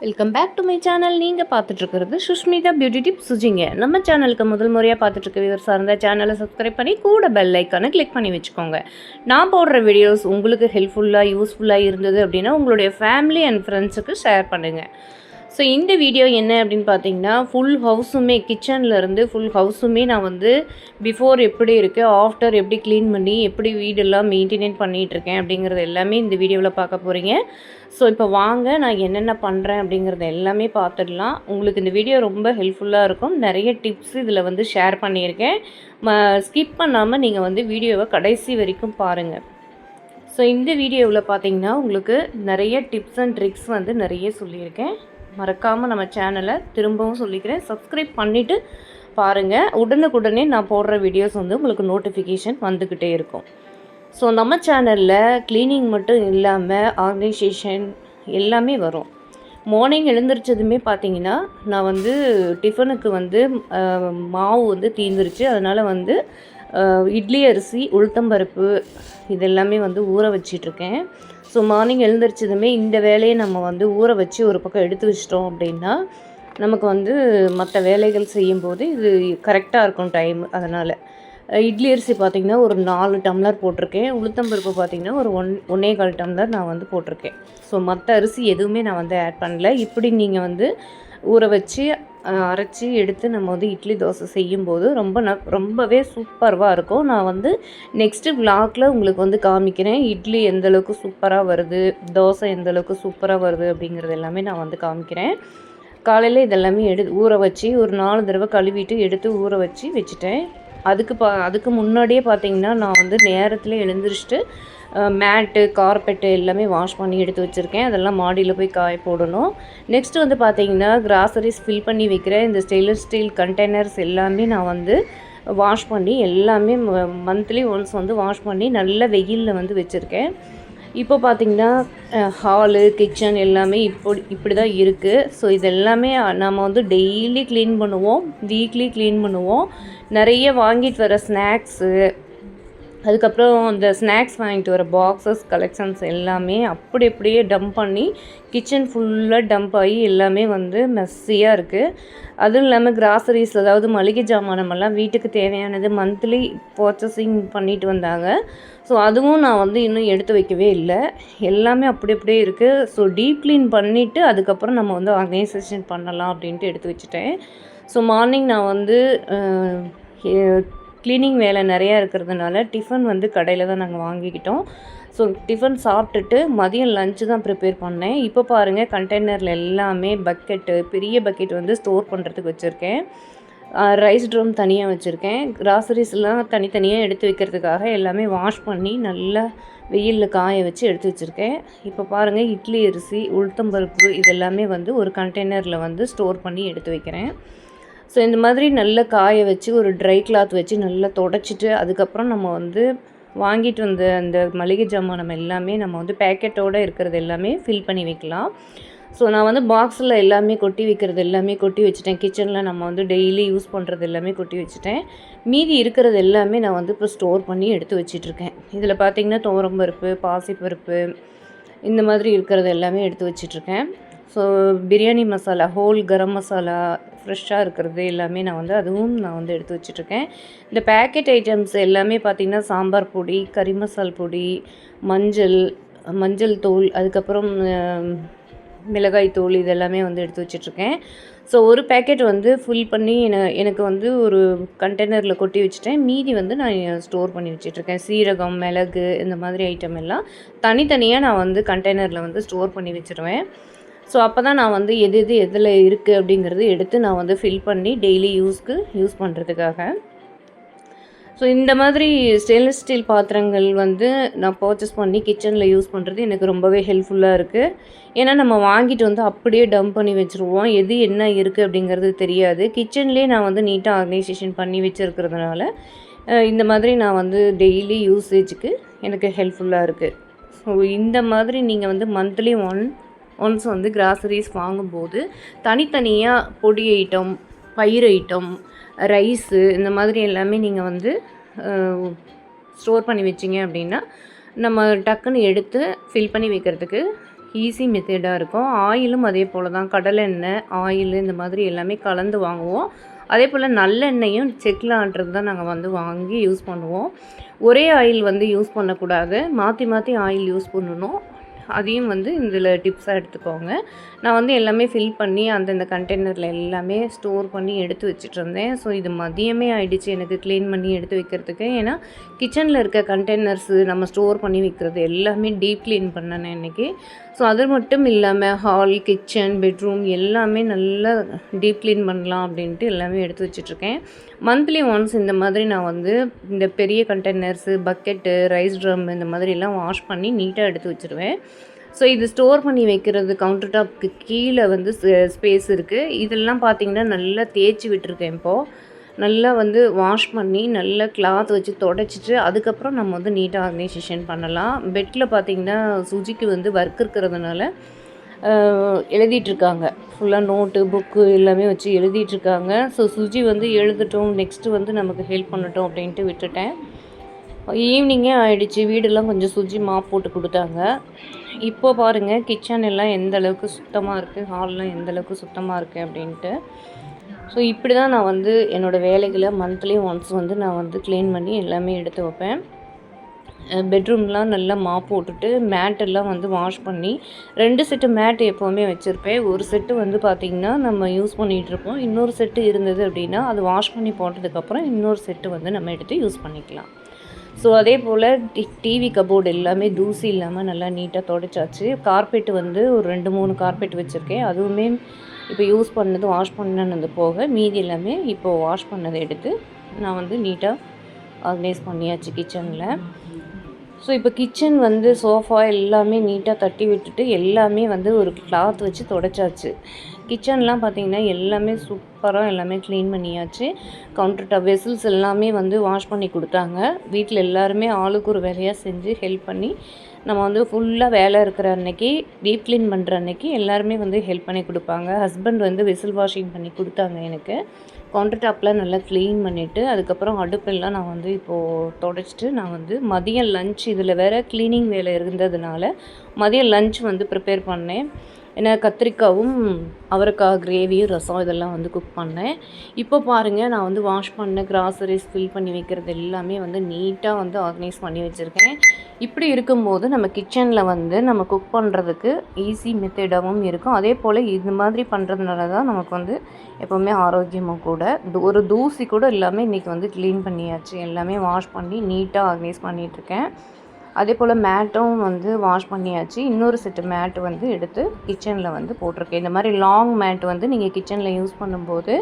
Welcome back to my channel. நீங்கள் பார்த்துட்ருக்கிறது Sushmita beauty tips சுஜிங்க. நம்ம சேனலுக்கு முதல் முறையாக பார்த்துட்ருக்க வியூவர்ஸ் சார்ந்த சேனலை சப்ஸ்கிரைப் பண்ணி கூட பெல் ஐக்கானை கிளிக் பண்ணி வச்சுக்கோங்க. நான் போடுற வீடியோஸ் உங்களுக்கு ஹெல்ப்ஃபுல்லாக யூஸ்ஃபுல்லாக இருந்தது அப்படின்னா உங்களுடைய ஃபேமிலி அண்ட் ஃப்ரெண்ட்ஸுக்கு ஷேர் பண்ணுங்கள். ஸோ இந்த வீடியோ என்ன அப்படின்னு பார்த்தீங்கன்னா, ஃபுல் ஹவுஸுமே கிச்சன்லேருந்து ஃபுல் ஹவுஸுமே நான் வந்து பிஃபோர் எப்படி இருக்குது, ஆஃப்டர் எப்படி க்ளீன் பண்ணி எப்படி வீடெல்லாம் மெயின்டெயின் பண்ணிகிட்ருக்கேன் அப்படிங்கிறது எல்லாமே இந்த வீடியோவில் பார்க்க போகிறீங்க. ஸோ இப்போ வாங்க நான் என்னென்ன பண்ணுறேன் அப்படிங்கிறத எல்லாமே பார்த்துடலாம். உங்களுக்கு இந்த வீடியோ ரொம்ப ஹெல்ப்ஃபுல்லாக இருக்கும். நிறைய டிப்ஸ் இதில் வந்து ஷேர் பண்ணியிருக்கேன். ஸ்கிப் பண்ணாமல் நீங்கள் வந்து வீடியோவை கடைசி வரைக்கும் பாருங்கள். ஸோ இந்த வீடியோவில் பார்த்தீங்கன்னா உங்களுக்கு நிறைய டிப்ஸ் அண்ட் ட்ரிக்ஸ் வந்து நிறைய சொல்லியிருக்கேன். மறக்காமல் நம்ம சேனலை திரும்பவும் சொல்லிக்கிறேன், சப்ஸ்கிரைப் பண்ணிவிட்டு பாருங்கள். உடனுக்குடனே நான் போடுற வீடியோஸ் வந்து உங்களுக்கு நோட்டிஃபிகேஷன் வந்துக்கிட்டே இருக்கும். ஸோ நம்ம சேனலில் க்ளீனிங் மட்டும் இல்லாமல் ஆர்கனைசேஷன் எல்லாமே வரும். மார்னிங் எழுந்திரிச்சதுமே பார்த்தீங்கன்னா நான் வந்து டிஃபனுக்கு வந்து மாவு வந்து தீர்ந்துருச்சு. அதனால் வந்து இட்லி அரிசி, உளுத்தம்பருப்பு இதெல்லாமே வந்து ஊற வச்சிட்ருக்கேன். ஸோ மார்னிங் எழுந்திரிச்சதுமே இந்த வேலையை நம்ம வந்து ஊற வச்சு ஒரு பக்கம் எடுத்து வச்சிட்டோம் அப்படின்னா நமக்கு வந்து மற்ற வேலைகள் செய்யும்போது இது கரெக்டாக இருக்கும் டைம். அதனால் இட்லி அரிசி பார்த்திங்கன்னா ஒரு 4 டம்ளர் போட்டிருக்கேன். உளுத்தம்பருப்பு பார்த்திங்கன்னா ஒரு 1.25 டம்ளர் நான் வந்து போட்டிருக்கேன். ஸோ மற்ற அரிசி எதுவுமே நான் வந்து ஆட் பண்ணல. இப்படி நீங்கள் வந்து ஊற வச்சு அரைச்சி எடுத்து நம்ம வந்து இட்லி தோசை செய்யும்போது ரொம்பவே சூப்பராக இருக்கும். நான் வந்து நெக்ஸ்ட்டு விலாகில் உங்களுக்கு வந்து காமிக்கிறேன். இட்லி எந்தளவுக்கு சூப்பராக வருது, தோசை எந்தளவுக்கு சூப்பராக வருது அப்படிங்கிறது எல்லாமே நான் வந்து காமிக்கிறேன். காலையில் இதெல்லாமே ஊற வச்சு ஒரு 4 தடவை கழுவிட்டு எடுத்து ஊற வச்சு வச்சுட்டேன். அதுக்கு முன்னாடியே பார்த்திங்கன்னா நான் வந்து நேரத்தில் எழுந்திரிச்சிட்டு மேட்டு, கார்பெட்டு எல்லாமே வாஷ் பண்ணி எடுத்து வச்சுருக்கேன். அதெல்லாம் மாடியில் போய் காய போடணும். நெக்ஸ்ட்டு வந்து பார்த்திங்கன்னா கிராசரிஸ் ஃபில் பண்ணி வைக்கிற இந்த ஸ்டெயின்லெஸ் ஸ்டீல் கண்டெய்னர்ஸ் எல்லாமே நான் வந்து வாஷ் பண்ணி எல்லாமே மந்த்லி ஒன்ஸ் வந்து வாஷ் பண்ணி நல்ல வெயிலில் வந்து வச்சுருக்கேன். இப்போ பார்த்திங்கன்னா ஹாலு, கிச்சன் எல்லாமே இப்படி தான் இருக்குது. ஸோ இதெல்லாமே நம்ம வந்து டெய்லி க்ளீன் பண்ணுவோம், வீக்லி க்ளீன் பண்ணுவோம். நிறைய வாங்கிட்டு வர ஸ்நாக்ஸு, அதுக்கப்புறம் இந்த ஸ்நாக்ஸ் வாங்கிட்டு வர பாக்ஸஸ் கலெக்ஷன்ஸ் எல்லாமே அப்படியே டம்ப் பண்ணி கிச்சன் ஃபுல்லாக டம்ப் ஆகி எல்லாமே வந்து மெஸ்ஸியாக இருக்குது. அதுவும் இல்லாமல் கிராசரிஸ், அதாவது மளிகை ஜாமானமெல்லாம் வீட்டுக்கு தேவையானது மந்த்லி பர்ச்சேசிங் பண்ணிட்டு வந்தாங்க. ஸோ அதுவும் நான் வந்து இன்னும் எடுத்து வைக்கவே இல்லை. எல்லாமே அப்படியே இருக்குது. ஸோ டீப் க்ளீன் பண்ணிவிட்டு அதுக்கப்புறம் நம்ம வந்து ஆர்கனைசேஷன் பண்ணலாம் அப்படின்ட்டு எடுத்து வச்சுட்டேன். ஸோ மார்னிங் நான் வந்து க்ளீனிங் வேலை நிறையா இருக்கிறதுனால டிஃபன் வந்து கடையில் தான் நாங்கள் வாங்கிக்கிட்டோம். ஸோ டிஃபன் சாப்பிட்டுட்டு மதியம் லஞ்சு தான் ப்ரிப்பேர் பண்ணேன். இப்போ பாருங்கள் கண்டெய்னரில் எல்லாமே பக்கெட்டு, பெரிய பக்கெட் வந்து ஸ்டோர் பண்ணுறதுக்கு வச்சுருக்கேன். ரைஸ் ட்ரம் தனியாக வச்சுருக்கேன். கிராசரிஸ்லாம் தனித்தனியாக எடுத்து வைக்கிறதுக்காக எல்லாமே வாஷ் பண்ணி நல்லா வெயிலில் காய வச்சு எடுத்து வச்சுருக்கேன். இப்போ பாருங்கள் இட்லி அரிசி, உளுத்தம்பருப்பு இதெல்லாமே வந்து ஒரு கண்டெய்னரில் வந்து ஸ்டோர் பண்ணி எடுத்து வைக்கிறேன். ஸோ இந்த மாதிரி நல்லா காய வச்சு ஒரு ட்ரை கிளாத் வச்சு நல்லா தொடச்சிட்டு அதுக்கப்புறம் நம்ம வந்து வாங்கிட்டு வந்த அந்த மளிகை ஜாமானம் எல்லாமே நம்ம வந்து பேக்கெட்டோடு இருக்கிறது எல்லாமே ஃபில் பண்ணி வைக்கலாம். ஸோ நான் வந்து பாக்ஸில் எல்லாமே கொட்டி வைக்கிறது எல்லாமே கொட்டி வச்சுட்டேன். கிச்சனில் நம்ம வந்து டெய்லி யூஸ் பண்ணுறது எல்லாமே கொட்டி வச்சுட்டேன். மீதி இருக்கிறது எல்லாமே நான் வந்து இப்போ ஸ்டோர் பண்ணி எடுத்து வச்சிட்ருக்கேன். இதில் பார்த்திங்கன்னா துவரம்பருப்பு, பாசிப்பருப்பு இந்த மாதிரி இருக்கிறது எல்லாமே எடுத்து வச்சிட்ருக்கேன். ஸோ பிரியாணி மசாலா, ஹோல் கரம் மசாலா ஃப்ரெஷ்ஷாக இருக்கிறது எல்லாமே நான் வந்து எடுத்து வச்சிட்ருக்கேன். இந்த பேக்கெட் ஐட்டம்ஸ் எல்லாமே பார்த்திங்கன்னா சாம்பார் பொடி, கறி மசால் பொடி, மஞ்சள் தூள், அதுக்கப்புறம் மிளகாய் தூள் இதெல்லாமே வந்து எடுத்து வச்சிட்ருக்கேன். ஸோ ஒரு பேக்கெட் வந்து ஃபில் பண்ணி எனக்கு வந்து ஒரு கண்டெய்னரில் கொட்டி வச்சுட்டேன். மீதி வந்து நான் ஸ்டோர் பண்ணி வச்சிட்ருக்கேன். சீரகம், மிளகு இந்த மாதிரி ஐட்டம் எல்லாம் தனித்தனியாக நான் வந்து கண்டெய்னரில் வந்து ஸ்டோர் பண்ணி வச்சுருவேன். ஸோ அப்போ தான் நான் வந்து எதில் இருக்குது அப்படிங்கிறது எடுத்து நான் வந்து ஃபில் பண்ணி டெய்லி யூஸ் பண்ணுறதுக்காக. ஸோ இந்த மாதிரி ஸ்டெயின்லெஸ் ஸ்டீல் பாத்திரங்கள் வந்து நான் பர்ச்சேஸ் பண்ணி கிச்சனில் யூஸ் பண்ணுறது எனக்கு ரொம்பவே ஹெல்ப்ஃபுல்லாக இருக்குது. ஏன்னா நம்ம வாங்கிட்டு வந்து அப்படியே டம்ப் பண்ணி வச்சுருவோம். எது என்ன இருக்குது அப்படிங்கிறது தெரியாது. கிச்சன்லேயே நான் வந்து நீட்டாக ஆர்கனைசேஷன் பண்ணி வச்சுருக்கிறதுனால இந்த மாதிரி நான் வந்து டெய்லி யூசேஜுக்கு எனக்கு ஹெல்ப்ஃபுல்லாக இருக்குது. ஸோ இந்த மாதிரி நீங்கள் வந்து மந்த்லி ஒன்ஸ் வந்து கிராசரிஸ் வாங்கும்போது தனித்தனியாக பொடி ஐட்டம், பயிர் ஐட்டம், ரைஸு இந்த மாதிரி எல்லாமே நீங்கள் வந்து ஸ்டோர் பண்ணி வச்சிங்க அப்படின்னா நம்ம டக்குன்னு எடுத்து ஃபில் பண்ணி வைக்கிறதுக்கு ஈஸி மெத்தடாக இருக்கும். ஆயிலும் அதே போல் தான், கடலை எண்ணெய், ஆயில் இந்த மாதிரி எல்லாமே கலந்து வாங்குவோம். அதே போல் நல்லெண்ணெயும் செக்கில் ஆட்டுறது தான் நாங்கள் வந்து வாங்கி யூஸ் பண்ணுவோம். ஒரே ஆயில் வந்து யூஸ் பண்ணக்கூடாது, மாற்றி மாற்றி ஆயில் யூஸ் பண்ணணும். அதையும் வந்து இதில் டிப்ஸாக எடுத்துக்கோங்க. நான் வந்து எல்லாமே ஃபில் பண்ணி அந்தந்த கண்டெய்னரில் எல்லாமே ஸ்டோர் பண்ணி எடுத்து வச்சுட்ருந்தேன். ஸோ இது மதியமே ஆகிடுச்சு எனக்கு க்ளீன் பண்ணி எடுத்து வைக்கிறதுக்கு. ஏன்னா கிச்சனில் இருக்க கண்டெய்னர்ஸு நம்ம ஸ்டோர் பண்ணி வைக்கிறது எல்லாமே டீப் க்ளீன் பண்ணேன் இன்றைக்கி. ஸோ அது மட்டும் இல்லாமல் ஹால், கிச்சன், பெட்ரூம் எல்லாமே நல்லா டீப் க்ளீன் பண்ணலாம் அப்படின்ட்டு எல்லாமே எடுத்து வச்சிட்ருக்கேன். மந்த்லி ஒன்ஸ் இந்த மாதிரி நான் வந்து இந்த பெரிய கண்டெய்னர்ஸு, பக்கெட்டு, ரைஸ் ட்ரம் இந்த மாதிரிலாம் வாஷ் பண்ணி நீட்டாக எடுத்து வச்சுருவேன். ஸோ இது ஸ்டோர் பண்ணி வைக்கிறது கவுண்டர் டாப்க்கு கீழே வந்து ஸ்பேஸ் இருக்குது. இதெல்லாம் பார்த்திங்கன்னா நல்லா தேய்ச்சி விட்டுருக்கேன் இப்போது. நல்லா வந்து வாஷ் பண்ணி நல்லா கிளாத் வச்சு தொடச்சிட்டு அதுக்கப்புறம் நம்ம வந்து நீட்டாக ஆர்கனைசேஷன் பண்ணலாம். பெட்டில் பார்த்திங்கன்னா சுஜிக்கு வந்து ஒர்க் இருக்கிறதுனால எழுதிட்டுருக்காங்க. ஃபுல்லாக நோட்டு, புக்கு எல்லாமே வச்சு எழுதிட்டுருக்காங்க. ஸோ சுஜி வந்து எழுதட்டும், நெக்ஸ்ட்டு வந்து நமக்கு ஹெல்ப் பண்ணட்டும் அப்படின்ட்டு விட்டுட்டேன். ஈவினிங்கே ஆகிடுச்சு. வீடெல்லாம் கொஞ்சம் சுஜி மாப் போட்டு கொடுத்தாங்க. இப்போது பாருங்கள் கிச்சன் எல்லாம் எந்த அளவுக்கு சுத்தமாக இருக்குது, ஹால்லாம் எந்த அளவுக்கு சுத்தமாக இருக்குது அப்படின்ட்டு. ஸோ இப்படி தான் நான் வந்து என்னோடய வேலைகளை மந்த்லி ஒன்ஸ் வந்து நான் வந்து க்ளீன் பண்ணி எல்லாமே எடுத்து வைப்பேன். பெட்ரூம்லாம் நல்லா மாப் போட்டுட்டு மேட்டெல்லாம் வந்து வாஷ் பண்ணி 2 செட்டு மேட் எப்போவுமே வச்சுருப்பேன். ஒரு செட்டு வந்து பார்த்திங்கன்னா நம்ம யூஸ் பண்ணிகிட்ருப்போம். இன்னொரு செட்டு இருந்தது அப்படின்னா அது வாஷ் பண்ணி போட்டதுக்கப்புறம் இன்னொரு செட்டு வந்து நம்ம எடுத்து யூஸ் பண்ணிக்கலாம். ஸோ அதே போல் டிவி கபோர்டு எல்லாமே தூசி இல்லாமல் நல்லா நீட்டாக துடைச்சாச்சு. கார்பெட்டு வந்து ஒரு 2-3 கார்பெட் வச்சுருக்கேன். அதுவுமே இப்போ யூஸ் பண்ணது வாஷ் பண்ணது போக மீதி எல்லாமே இப்போது வாஷ் பண்ணதை எடுத்து நான் வந்து நீட்டாக ஆர்கனைஸ் பண்ணியாச்சு கிச்சனில். ஸோ இப்போ கிச்சன் வந்து சோஃபா எல்லாமே நீட்டாக தட்டி விட்டுட்டு எல்லாமே வந்து ஒரு கிளாத் வச்சு துடைச்சாச்சு. கிச்சன்லாம் பார்த்திங்கன்னா எல்லாமே சூப்பராக எல்லாமே க்ளீன் பண்ணியாச்சு. கவுண்டர் டாப், வெசில்ஸ் எல்லாமே வந்து வாஷ் பண்ணி கொடுத்தாங்க. வீட்டில் எல்லாருமே ஆளுக்கு ஒரு வேலையாக செஞ்சு ஹெல்ப் பண்ணி நம்ம வந்து ஃபுல்லாக வேலை இருக்கிற அன்னைக்கு, டீப் க்ளீன் பண்ணுற அன்னைக்கு எல்லாருமே வந்து ஹெல்ப் பண்ணி கொடுப்பாங்க. ஹஸ்பண்ட் வந்து வெசில் வாஷிங் பண்ணி கொடுத்தாங்க எனக்கு. கவுண்டர் டாப்லாம் நல்லா க்ளீன் பண்ணிவிட்டு அதுக்கப்புறம் அடுப்பெல்லாம் நான் வந்து இப்போது துடைச்சிட்டு நான் வந்து மதியம் லன்ச் இதில் வேறு க்ளீனிங் வேலை இருந்ததுனால மதியம் லன்ச் வந்து ப்ரிப்பேர் பண்ணேன். ஏன்னா கத்திரிக்காவும் அவரைக்காய் கிரேவியும் ரசம் இதெல்லாம் வந்து குக் பண்ணேன். இப்போ பாருங்கள் நான் வந்து வாஷ் பண்ண கிராசரிஸ் ஃபில் பண்ணி வைக்கிறது எல்லாமே வந்து நீட்டாக வந்து ஆர்கனைஸ் பண்ணி வச்சுருக்கேன். இப்படி இருக்கும்போது நம்ம கிச்சனில் வந்து நம்ம குக் பண்ணுறதுக்கு ஈஸி மெத்தடாகவும் இருக்கும். அதே போல் இது மாதிரி பண்ணுறதுனால தான் நமக்கு வந்து எப்போவுமே ஆரோக்கியமும் கூட. ஒரு தூசி கூட எல்லாமே இன்றைக்கி வந்து க்ளீன் பண்ணியாச்சு. எல்லாமே வாஷ் பண்ணி நீட்டாக ஆர்கனைஸ் பண்ணிகிட்ருக்கேன். அதே போல் மேட்டும் வந்து வாஷ் பண்ணியாச்சு. இன்னொரு செட்டு மேட்டு வந்து எடுத்து கிச்சனில் வந்து போட்டிருக்கேன். இந்த மாதிரி லாங் மேட் வந்து நீங்கள் கிச்சனில் யூஸ் பண்ணும்போது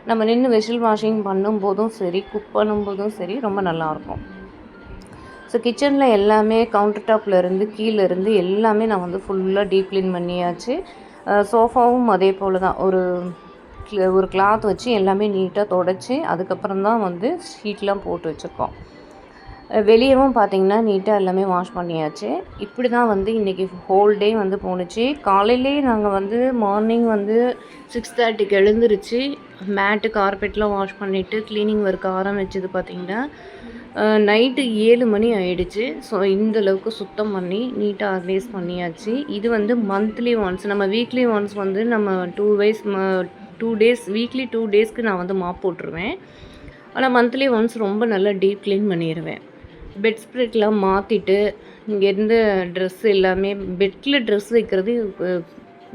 நம்ம நின்று வெசில் வாஷிங் பண்ணும்போதும் சரி, குக் பண்ணும்போதும் சரி ரொம்ப நல்லாயிருக்கும். ஸோ கிச்சனில் எல்லாமே கவுண்டர் டாப்லேருந்து கீழேருந்து எல்லாமே நான் வந்து ஃபுல்லாக டீப் க்ளீன் பண்ணியாச்சு. சோஃபாவும் அதே போல் தான் ஒரு கிளாத் வச்சு எல்லாமே நீட்டாக துடைச்சி அதுக்கப்புறம் தான் வந்து ஷீட்லாம் போட்டு வச்சுருக்கோம். வெளியவும் பார்த்திங்கன்னா நீட்டாக எல்லாமே வாஷ் பண்ணியாச்சு. இப்படி தான் வந்து இன்றைக்கி ஹோல் டே வந்து போணுச்சு. காலையிலே நாங்கள் வந்து மார்னிங் வந்து 6:30க்கு எழுந்திரிச்சு மேட்டு கார்பெட்லாம் வாஷ் பண்ணிவிட்டு க்ளீனிங் ஒர்க் ஆரம்பிச்சது பார்த்திங்கன்னா நைட்டு 7 மணி ஆகிடுச்சு. ஸோ இந்தளவுக்கு சுத்தம் பண்ணி நீட்டாக ஆர்கனைஸ் பண்ணியாச்சு. இது வந்து மந்த்லி ஒன்ஸ், நம்ம வீக்லி ஒன்ஸ் வந்து நம்ம 2 டேஸ் வீக்லி 2 டேஸ்க்கு நான் வந்து மாப் போட்டுருவேன். ஆனால் மந்த்லி ஒன்ஸ் ரொம்ப நல்லா டீப் க்ளீன் பண்ணிடுவேன். பெட் ஸ்ப்ரெட்லாம் மாற்றிட்டு இங்கேருந்து ட்ரெஸ் எல்லாமே பெட்டில் ட்ரெஸ்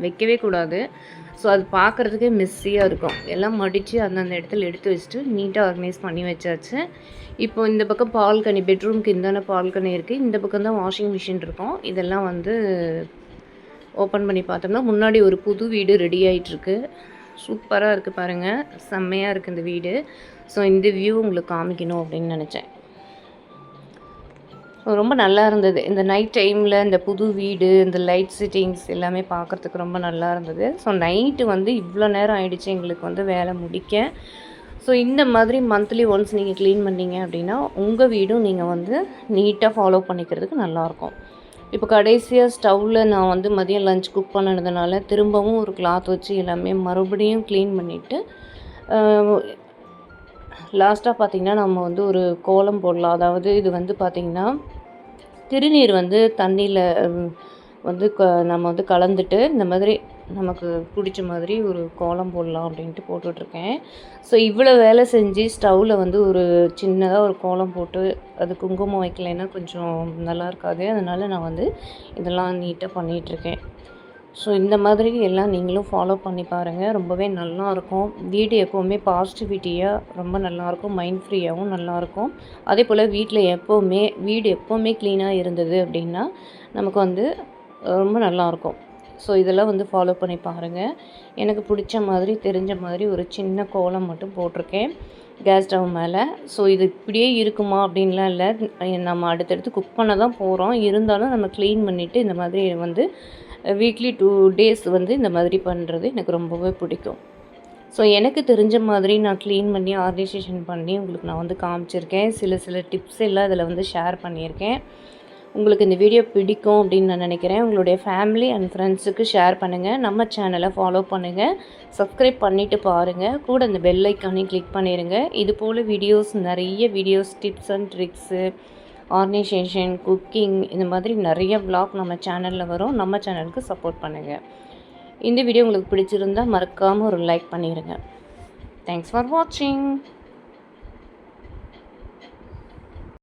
வைக்கவே கூடாது. ஸோ அது பார்க்குறதுக்கே மெஸ்ஸியாக இருக்கும். எல்லாம் மடித்து அந்தந்த இடத்துல எடுத்து வச்சுட்டு நீட்டாக ஆர்கனைஸ் பண்ணி வச்சாச்சு. இப்போ இந்த பக்கம் பால்கனி, பெட்ரூம்க்கு இந்தான பால்கனி இருக்குது. இந்த பக்கம் தான் வாஷிங் மிஷின் இருக்கும். இதெல்லாம் வந்து ஓப்பன் பண்ணி பார்த்தோம்னா முன்னாடி ஒரு புது வீடு ரெடி ஆகிட்டுருக்கு. சூப்பராக இருக்குது பாருங்கள், செம்மையாக இருக்குது இந்த வீடு. ஸோ இந்த வியூ உங்களுக்கு காமிக்கணும் அப்படின்னு நினச்சேன். ரொம்ப நல்லா இருந்தது. இந்த நைட் டைமில் இந்த புது வீடு, இந்த லைட் செட்டிங்ஸ் எல்லாமே பார்க்குறதுக்கு ரொம்ப நல்லா இருந்தது. ஸோ நைட்டு வந்து இவ்வளோ நேரம் ஆகிடுச்சு எங்களுக்கு வந்து வேலை முடிக்க. ஸோ இந்த மாதிரி மந்த்லி ஒன்ஸ் நீங்கள் க்ளீன் பண்ணிங்க அப்படின்னா உங்கள் வீடும் நீங்கள் வந்து நீட்டாக ஃபாலோ பண்ணிக்கிறதுக்கு நல்லாயிருக்கும். இப்போ கடைசியாக ஸ்டவ்வில் நான் வந்து மதியம் லஞ்ச் குக் பண்ணதுனால திரும்பவும் ஒரு கிளாத் வச்சு எல்லாமே மறுபடியும் க்ளீன் பண்ணிவிட்டு லாஸ்ட்டாக பார்த்திங்கன்னா நம்ம வந்து ஒரு கோலம் போடலாம். அதாவது இது வந்து பார்த்திங்கன்னா திருநீர் வந்து தண்ணியில் வந்து நம்ம வந்து கலந்துட்டு இந்த மாதிரி நமக்கு பிடிச்ச மாதிரி ஒரு கோலம் போடலாம் அப்படின்ட்டு போட்டுட்ருக்கேன். ஸோ இவ்வளோ வேலை செஞ்சு ஸ்டவ்வில் வந்து ஒரு சின்னதாக ஒரு கோலம் போட்டு அது குங்குமம் வைக்கலைன்னா கொஞ்சம் நல்லா இருக்காது. அதனால் நான் வந்து இதெல்லாம் நீட்டாக பண்ணிகிட்ருக்கேன். ஸோ இந்த மாதிரி எல்லாம் நீங்களும் ஃபாலோ பண்ணி பாருங்கள். ரொம்பவே நல்லாயிருக்கும். வீடு எப்போவுமே பாசிட்டிவிட்டியாக ரொம்ப நல்லாயிருக்கும். மைண்ட் ஃப்ரீயாகவும் நல்லாயிருக்கும். அதே போல் வீடு எப்போவுமே க்ளீனாக இருந்தது அப்படின்னா நமக்கு வந்து ரொம்ப நல்லாயிருக்கும். ஸோ இதெல்லாம் வந்து ஃபாலோ பண்ணி பாருங்கள். எனக்கு பிடிச்ச மாதிரி தெரிஞ்ச மாதிரி ஒரு சின்ன கோலம் மட்டும் போட்டிருக்கேன் கேஸ் ஸ்டவ் மேலே. ஸோ இது இப்படியே இருக்குமா அப்படின்லாம் இல்லை. நம்ம அடுத்தடுத்து குக் பண்ண தான் போகிறோம். இருந்தாலும் நம்ம க்ளீன் பண்ணிவிட்டு இந்த மாதிரி வந்து வீக்லி 2 டேஸ் வந்து இந்த மாதிரி பண்ணுறது எனக்கு ரொம்பவே பிடிக்கும். ஸோ எனக்கு தெரிஞ்ச மாதிரி நான் க்ளீன் பண்ணி ஆர்கனைசேஷன் பண்ணி உங்களுக்கு நான் வந்து காமிச்சிருக்கேன். சில டிப்ஸ் எல்லாம் இதில் வந்து ஷேர் பண்ணியிருக்கேன். உங்களுக்கு இந்த வீடியோ பிடிக்கும் அப்படின்னு நான் நினைக்கிறேன். உங்களுடைய ஃபேமிலி அண்ட் ஃப்ரெண்ட்ஸுக்கு ஷேர் பண்ணுங்கள். நம்ம சேனலை ஃபாலோ பண்ணுங்கள். சப்ஸ்கிரைப் பண்ணிவிட்டு பாருங்கள். கூட இந்த பெல் ஐக்கானையும் கிளிக் பண்ணிடுங்க. இது போல் நிறைய videos tips and tricks, organisation, cooking இந்த மாதிரி நிறைய வ்ளாக் நம்ம சேனலில் வரும். நம்ம சேனலுக்கு சப்போர்ட் பண்ணுங்கள். இந்த வீடியோ உங்களுக்கு பிடிச்சிருந்தால் மறக்காமல் ஒரு லைக் பண்ணிடுங்க. தேங்க்ஸ் ஃபார் வாட்சிங்.